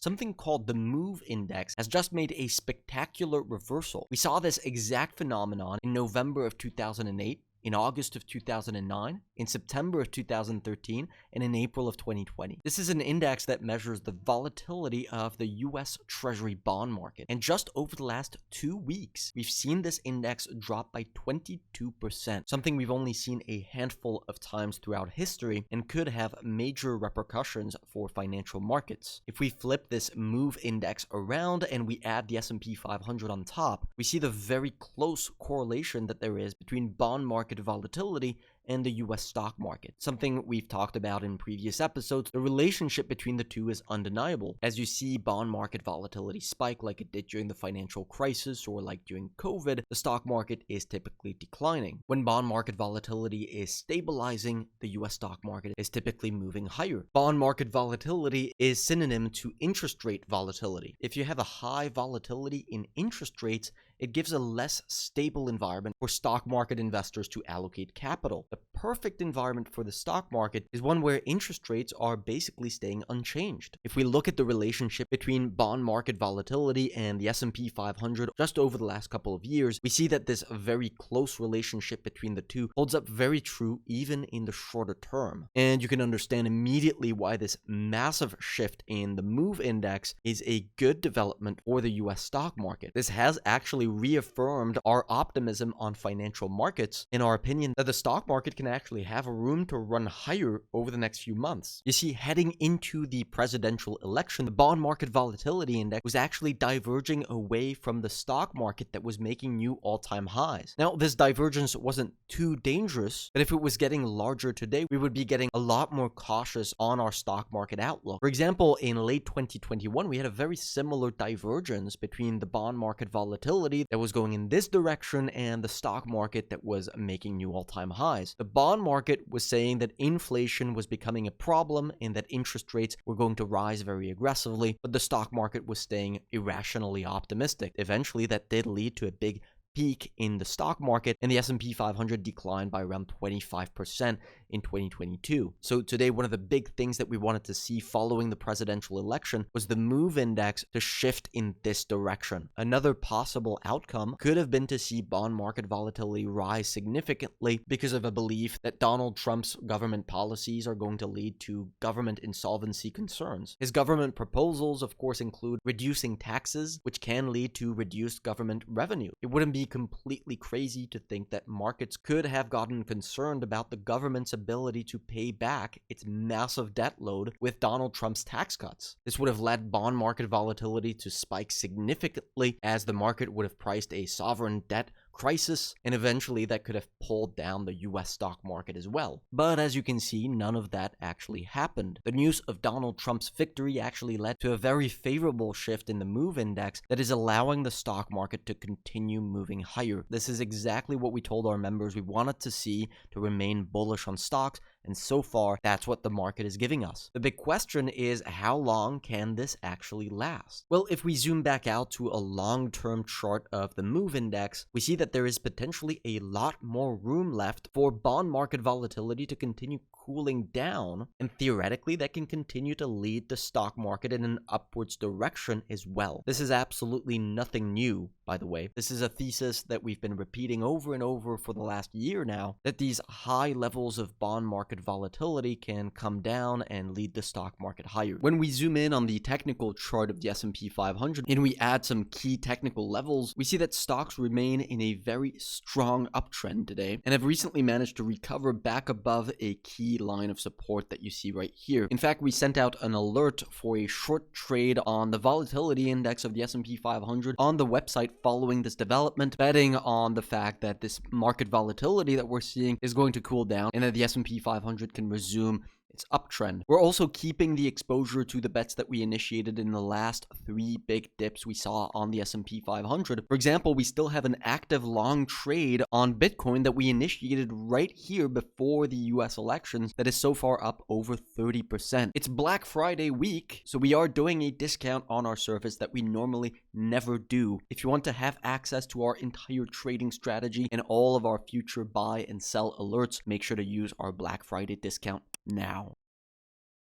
Something called the MOVE Index has just made a spectacular reversal. We saw this exact phenomenon in November of 2008, in August of 2009, in September of 2013, and in April of 2020. This is an index that measures the volatility of the US Treasury bond market. And just over the last 2 weeks, we've seen this index drop by 22%, something we've only seen a handful of times throughout history and could have major repercussions for financial markets. If we flip this MOVE Index around and we add the S&P 500 on top, we see the very close correlation that there is between bond market volatility and the US stock market. Something we've talked about in previous episodes, the relationship between the two is undeniable. As you see bond market volatility spike like it did during the financial crisis or like during COVID, the stock market is typically declining. When bond market volatility is stabilizing, the US stock market is typically moving higher. Bond market volatility is synonym to interest rate volatility. If you have a high volatility in interest rates, it gives a less stable environment for stock market investors to allocate capital. The perfect environment for the stock market is one where interest rates are basically staying unchanged. If we look at the relationship between bond market volatility and the S&P 500 just over the last couple of years, we see that this very close relationship between the two holds up very true even in the shorter term. And you can understand immediately why this massive shift in the MOVE Index is a good development for the US stock market. This has actually reaffirmed our optimism on financial markets in our opinion that the stock market can actually have a room to run higher over the next few months. You see, heading into the presidential election, the bond market volatility index was actually diverging away from the stock market that was making new all-time highs. Now, this divergence wasn't too dangerous, but if it was getting larger today, we would be getting a lot more cautious on our stock market outlook. For example, in late 2021, we had a very similar divergence between the bond market volatility that was going in this direction and the stock market that was making new all-time highs. The bond market was saying that inflation was becoming a problem and that interest rates were going to rise very aggressively, but the stock market was staying irrationally optimistic. Eventually, that did lead to a big peak in the stock market, and the S&P 500 declined by around 25% in 2022. So today, one of the big things that we wanted to see following the presidential election was the MOVE Index to shift in this direction. Another possible outcome could have been to see bond market volatility rise significantly because of a belief that Donald Trump's government policies are going to lead to government insolvency concerns. His government proposals, of course, include reducing taxes, which can lead to reduced government revenue. It wouldn't be completely crazy to think that markets could have gotten concerned about the government's ability to pay back its massive debt load with Donald Trump's tax cuts. This would have led bond market volatility to spike significantly as the market would have priced a sovereign debt crisis, and eventually that could have pulled down the US stock market as well. But as you can see, none of that actually happened. The news of Donald Trump's victory actually led to a very favorable shift in the MOVE Index that is allowing the stock market to continue moving higher. This is exactly what we told our members we wanted to see to remain bullish on stocks, and so far, that's what the market is giving us. The big question is, how long can this actually last? Well, if we zoom back out to a long-term chart of the MOVE Index, we see that there is potentially a lot more room left for bond market volatility to continue cooling down, and theoretically that can continue to lead the stock market in an upwards direction as well. This is absolutely nothing new, by the way. This is a thesis that we've been repeating over and over for the last year now, that these high levels of bond market volatility can come down and lead the stock market higher. When we zoom in on the technical chart of the S&P 500 and we add some key technical levels, we see that stocks remain in a very strong uptrend today and have recently managed to recover back above a key line of support that you see right here. In fact, we sent out an alert for a short trade on the volatility index of the S&P 500 on the website following this development, betting on the fact that this market volatility that we're seeing is going to cool down and that the S&P 500 can resume its uptrend. We're also keeping the exposure to the bets that we initiated in the last 3 big dips we saw on the S&P 500. For example, we still have an active long trade on Bitcoin that we initiated right here before the US elections that is so far up over 30%. It's Black Friday week, so we are doing a discount on our service that we normally never do. If you want to have access to our entire trading strategy and all of our future buy and sell alerts, make sure to use our Black Friday discount now.